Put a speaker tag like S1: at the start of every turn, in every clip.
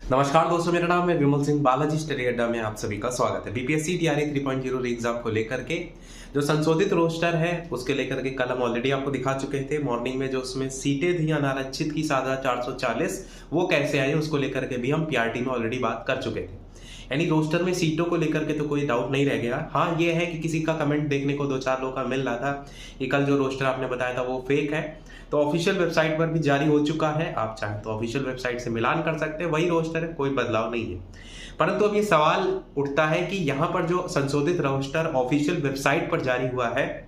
S1: नमस्कार दोस्तों, मेरा नाम है विमल सिंह। बालाजी स्टडी अड्डा में आप सभी का स्वागत है। बीपीएससी टीआरई 3.0 एग्जाम को लेकर के जो संशोधित रोस्टर है उसके लेकर के कल हम ऑलरेडी आपको दिखा चुके थे। मॉर्निंग में जो उसमें सीटें थी अनारक्षित की 7440 वो कैसे आई उसको लेकर के भी हम पीआरटी में ऑलरेडी बात कर चुके थे। यानी रोस्टर में सीटों को लेकर के तो कोई डाउट नहीं रह गया। हाँ, ये है कि किसी का कमेंट देखने को 2-4 लोगों का मिल रहा था कि कल जो रोस्टर आपने बताया था वो फेक है। तो ऑफिशियल वेबसाइट पर भी जारी हो चुका है, आप चाहें तो ऑफिशियल वेबसाइट से मिलान कर सकते हैं, वही रोस्टर है, कोई बदलाव नहीं है। परंतु अब ये सवाल उठता है कि यहाँ पर जो संशोधित रोस्टर ऑफिशियल वेबसाइट पर जारी हुआ है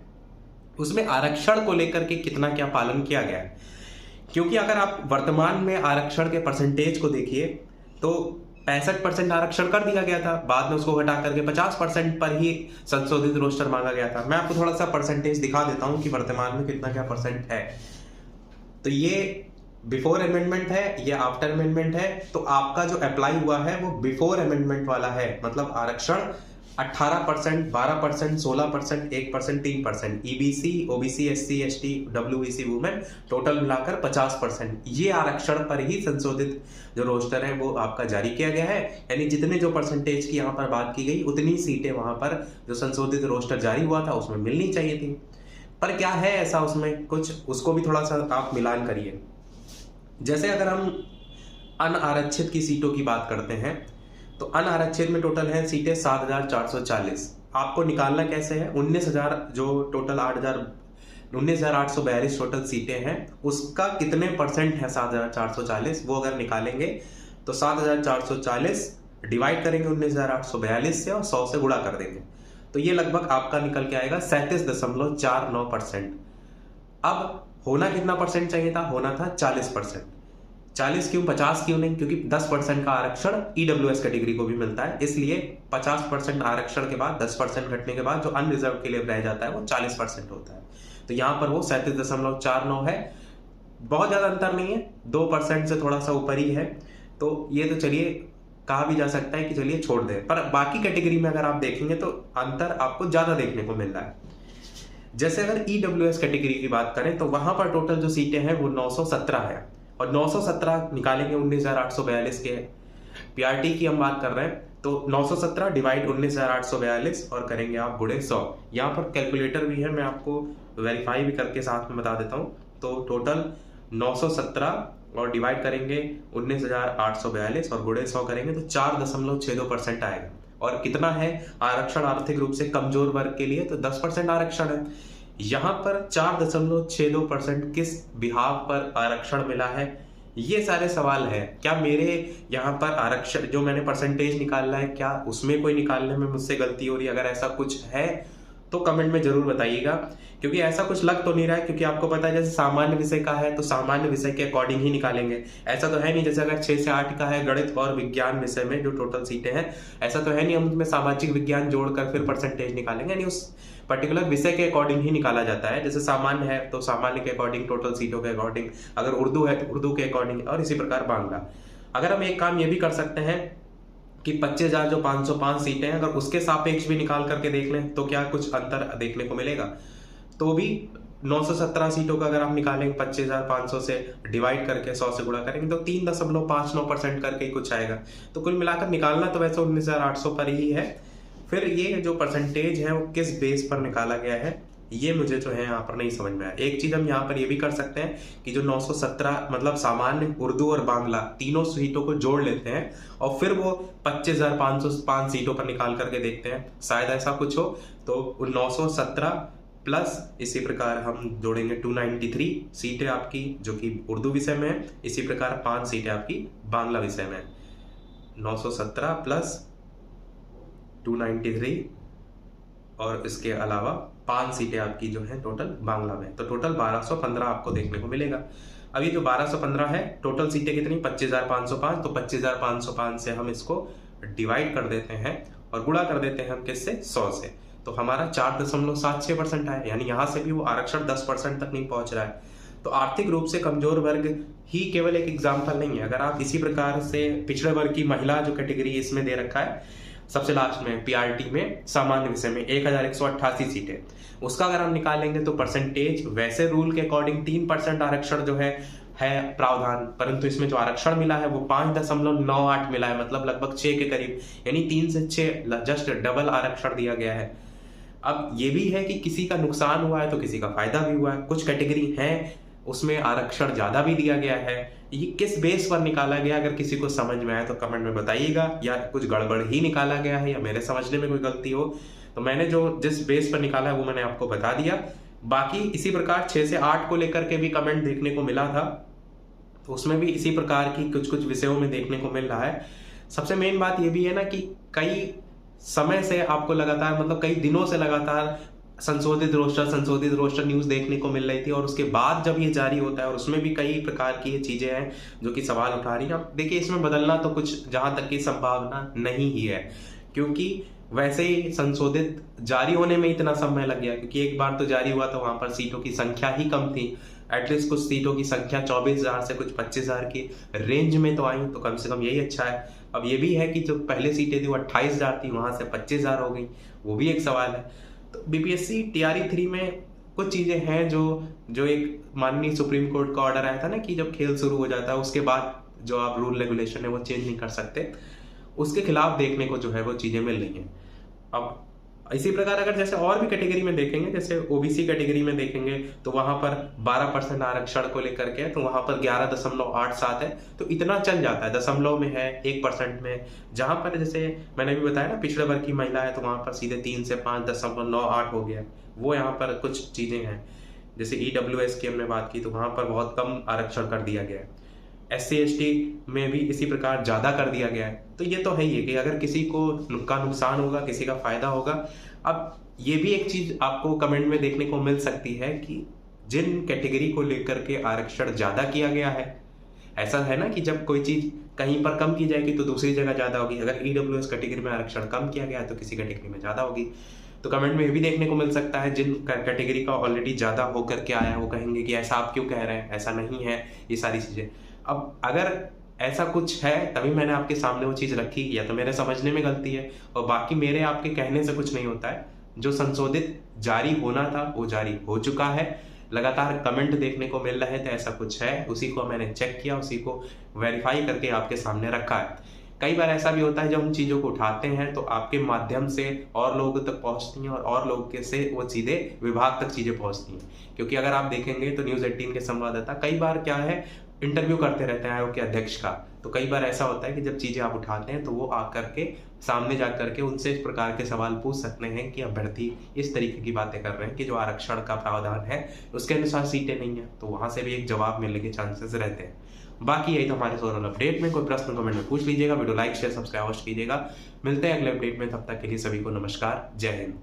S1: उसमें आरक्षण को लेकर के कितना क्या पालन किया गया है। क्योंकि अगर आप वर्तमान में आरक्षण के परसेंटेज को देखिए तो 65% आरक्षण कर दिया गया था, बाद में उसको घटा करके 50% पर ही संशोधित रोस्टर मांगा गया था। मैं आपको थोड़ा सा परसेंटेज दिखा देता हूं कि वर्तमान में कितना क्या परसेंट है। तो ये बिफोर अमेंडमेंट है, ये आफ्टर अमेंडमेंट है। तो आपका जो अप्लाई हुआ है वो बिफोर अमेंडमेंट वाला है, मतलब आरक्षण 18%, 12%, 16%, 1%, 3%, EBC, OBC, SC, ST, WBC women total मिलाकर 50%। ये आरक्षण पर ही संशोधित जो रोस्टर है वो आपका जारी किया गया है। यानी जितने जो परसेंटेज की यहाँ पर बात की गई उतनी सीटें वहां पर जो संशोधित रोस्टर जारी हुआ था उसमें मिलनी चाहिए थी। पर क्या है ऐसा उसमें कुछ, उसको भी थोड़ा सा आप मिलान करिए। जैसे अगर हम अनारक्षित की सीटों की बात करते हैं तो अनारक्षित में टोटल है सीटें 7440। आपको निकालना कैसे है, 19,000 जो टोटल 19,842 टोटल सीटें हैं उसका कितने परसेंट है 7440, वो अगर निकालेंगे तो 7440 डिवाइड करेंगे 19,842 से और 100 से गुणा कर देंगे तो ये लगभग आपका निकल के आएगा 37.49%। अब होना कितना परसेंट चाहिए था, होना था 40%। 40 क्यों, 50 क्यों नहीं, क्योंकि 10% का आरक्षण ईडब्ल्यूएस कैटेगरी को भी मिलता है, इसलिए 50% आरक्षण के बाद 10% घटने के बाद जो अनरिजर्व के लिए रह जाता है वो 40% होता है। तो यहाँ पर वो 37.49 है। बहुत ज्यादा अंतर नहीं है, 2% से थोड़ा सा ऊपर ही है। तो ये तो चलिए कहा भी जा सकता है कि चलिए छोड़ दें, पर बाकी कैटेगरी में अगर आप देखेंगे तो अंतर आपको ज्यादा देखने को मिल रहा है। जैसे अगर ईडब्ल्यूएस कैटेगरी की बात करें तो वहां पर टोटल जो सीटें हैं वो 917 है और 917 निकालेंगे 19,842 के। पीआरटी की हम बात कर रहे हैं तो 917 डिवाइड 19,842 और करेंगे आप गुणे 100। यहाँ पर कैलकुलेटर भी है, मैं आपको वेरीफाई भी करके साथ में बता देता हूँ। तो टोटल 917 और डिवाइड करेंगे 19,842 और गुणे 100 करेंगे तो 4.62% आएगा। और कितना है आरक्षण आर्थिक रूप से कमजोर वर्ग के लिए, तो 10% आरक्षण है। यहाँ पर 4.62% किस बिहाव पर आरक्षण मिला है, ये सारे सवाल है। क्या मेरे यहाँ पर आरक्षण जो मैंने परसेंटेज निकालना है क्या उसमें कोई निकालने में मुझसे गलती हो रही है? अगर ऐसा कुछ है तो कमेंट में जरूर बताइएगा, क्योंकि ऐसा कुछ लग तो नहीं रहा है। क्योंकि आपको पता है जैसे सामान्य विषय का है तो सामान्य विषय के अकॉर्डिंग ही निकालेंगे। ऐसा तो है नहीं जैसे अगर 6 से 8 का है गणित और विज्ञान विषय में जो टोटल सीटें हैं, ऐसा तो है नहीं हम उसमें सामाजिक विज्ञान जोड़कर फिर परसेंटेज निकालेंगे। यानी उस पर्टिकुलर विषय के अकॉर्डिंग ही निकाला जाता है। जैसे सामान्य है तो सामान्य के अकॉर्डिंग टोटल सीटों के अकॉर्डिंग, अगर उर्दू है तो उर्दू के अकॉर्डिंग, और इसी प्रकार बांग्ला। अगर हम एक काम ये भी कर सकते हैं कि 25,000 जो 505 सीटें हैं अगर उसके सापेक्ष भी निकाल करके देख लें तो क्या कुछ अंतर देखने को मिलेगा। तो भी 917 सीटों का अगर आप निकालेंगे 25,500 से डिवाइड करके 100 से गुणा करेंगे तो 3.59% करके ही कुछ आएगा। तो कुल मिलाकर निकालना तो वैसे 19,800 पर ही है। फिर ये जो परसेंटेज है वो किस बेस पर निकाला गया है ये मुझे जो है यहाँ पर नहीं समझ में आया। एक चीज हम यहाँ पर ये भी कर सकते हैं कि जो 917 मतलब सामान्य, उर्दू और बांग्ला तीनों सीटों को जोड़ लेते हैं और फिर वो 25,505 सीटों पर निकाल करके देखते हैं, शायद ऐसा कुछ हो। तो 917 प्लस इसी प्रकार हम जोड़ेंगे 293 सीटें आपकी जो कि उर्दू विषय में है, इसी प्रकार 5 सीटें आपकी बांग्ला विषय में। 917 प्लस 293 और इसके अलावा 5 सीटें आपकी जो है टोटल बांग्ला में, तो टोटल 1215 आपको देखने को मिलेगा। अब ये जो 1215 है टोटल सीटें कितनी, 25,505, तो 25,505 से हम इसको डिवाइड कर देते हैं और गुणा कर देते हैं हम किससे, 100 से। तो हमारा 4.76% आया। यानी यहाँ से भी वो आरक्षण 10% तक नहीं पहुंच रहा है। तो आर्थिक रूप से कमजोर वर्ग ही केवल एक एग्जाम्पल नहीं है। अगर आप इसी प्रकार से पिछड़े वर्ग की महिला जो कैटेगरी इसमें दे रखा है सबसे लास्ट में पीआरटी में सामान्य विषय में 1,188 सीटें, उसका अगर हम निकालेंगे तो परसेंटेज वैसे रूल के अकॉर्डिंग 3% आरक्षण जो है है प्रावधान, परंतु इसमें जो आरक्षण मिला है वो 5.98 मिला है, मतलब लगभग 6 के करीब, यानी 3 से 6 जस्ट डबल आरक्षण दिया गया है। अब ये भी है कि किसी का नुकसान हुआ है तो किसी का फायदा भी हुआ है। कुछ कैटेगरी है उसमें आरक्षण ज्यादा भी दिया गया है। ये किस बेस पर निकाला गया, अगर किसी को समझ में आए तो कमेंट में बताइएगा, या कुछ गड़बड़ ही निकाला गया है या मेरे समझने में कोई गलती हो, तो मैंने जो जिस बेस पर निकाला है वो मैंने आपको बता दिया। बाकी इसी प्रकार 6 से 8 को लेकर के भी कमेंट देखने को मिला था, तो उसमें भी इसी प्रकार की कुछ कुछ विषयों में देखने को मिल रहा है। सबसे मेन बात ये भी है ना कि कई समय से आपको लगातार, मतलब कई दिनों से लगातार संशोधित रोस्टर न्यूज देखने को मिल रही थी, और उसके बाद जब ये जारी होता है और उसमें भी कई प्रकार की ये चीजें हैं जो कि सवाल उठा रही हैं। अब देखिए, इसमें बदलना तो कुछ जहां तक की संभावना नहीं ही है, क्योंकि वैसे ही संशोधित जारी होने में इतना समय लग गया, क्योंकि एक बार तो जारी हुआ तो वहां पर सीटों की संख्या ही कम थी। एटलीस्ट कुछ सीटों की संख्या 24,000 से कुछ 25,000 की रेंज में तो आई, तो कम से कम यही अच्छा है। अब ये भी है कि जो पहले सीटें थी वो 28,000 थी, वहां से 25,000 हो गई, वो भी एक सवाल है। तो बीपीएससी टीआरई 3 में कुछ चीजें हैं जो एक माननीय सुप्रीम कोर्ट का ऑर्डर आया था ना कि जब खेल शुरू हो जाता है उसके बाद जो आप रूल रेगुलेशन है वो चेंज नहीं कर सकते, उसके खिलाफ देखने को जो है वो चीजें मिल रही हैं। अब इसी प्रकार अगर जैसे और भी कैटेगरी में देखेंगे, जैसे ओबीसी कैटेगरी में देखेंगे तो वहां पर 12% आरक्षण को लेकर के, तो वहां पर 11.87 है, तो इतना चल जाता है। दशमलव में है, 1% में, जहां पर जैसे मैंने भी बताया ना पिछड़े वर्ग की महिला है तो वहां पर सीधे 3 से 5.98 हो गया। वो यहाँ पर कुछ चीजें हैं, जैसे ईडब्ल्यूएस की हमने बात की तो वहां पर बहुत कम आरक्षण कर दिया गया है। SC ST में भी इसी प्रकार ज्यादा कर दिया गया है। तो ये तो है ही कि अगर किसी को का नुकसान होगा, किसी का फायदा होगा। अब ये भी एक चीज आपको कमेंट में देखने को मिल सकती है कि जिन कैटेगरी को लेकर के आरक्षण ज्यादा किया गया है, ऐसा है ना कि जब कोई चीज कहीं पर कम की जाएगी तो दूसरी जगह ज्यादा होगी। अगर ईडब्ल्यूएस कैटेगरी में आरक्षण कम किया गया है तो किसी कैटेगरी में ज्यादा होगी। तो कमेंट में ये भी देखने को मिल सकता है, जिन कैटेगरी का ऑलरेडी ज्यादा होकर के आया है वो कहेंगे कि ऐसा आप क्यों कह रहे हैं, ऐसा नहीं है, ये सारी चीजें। अब अगर ऐसा कुछ है तभी मैंने आपके सामने वो चीज रखी, या तो मेरे समझने में गलती है, और बाकी मेरे आपके कहने से कुछ नहीं होता है। जो संशोधित जारी होना था वो जारी हो चुका है। लगातार कमेंट देखने को मिल रहे थे ऐसा कुछ है, उसी को मैंने चेक किया, उसी को वेरीफाई करके आपके सामने रखा है। कई बार ऐसा भी होता है जब हम चीजों को उठाते हैं तो आपके माध्यम से और लोगों तक पहुंचती हैं, और लोगों से वो सीधे विभाग तक चीजें पहुंचती हैं। क्योंकि अगर आप देखेंगे तो न्यूज़ 18 के संवाददाता कई बार क्या है इंटरव्यू करते रहते हैं आयोग के अध्यक्ष का, तो कई बार ऐसा होता है कि जब चीजें आप उठाते हैं तो वो आकर के सामने जाकर के उनसे इस प्रकार के सवाल पूछ सकते हैं कि अभ्यर्थी इस तरीके की बातें कर रहे हैं कि जो आरक्षण का प्रावधान है उसके अनुसार सीटें नहीं है, तो वहां से भी एक जवाब मिलने के चांसेस रहते हैं। बाकी यही तो हमारे सोनल अपडेट में, कोई प्रश्न कमेंट में पूछ लीजिएगा, वीडियो लाइक शेयर सब्सक्राइब कीजिएगा। मिलते हैं अगले अपडेट में, तब तक के लिए सभी को नमस्कार, जय हिंद।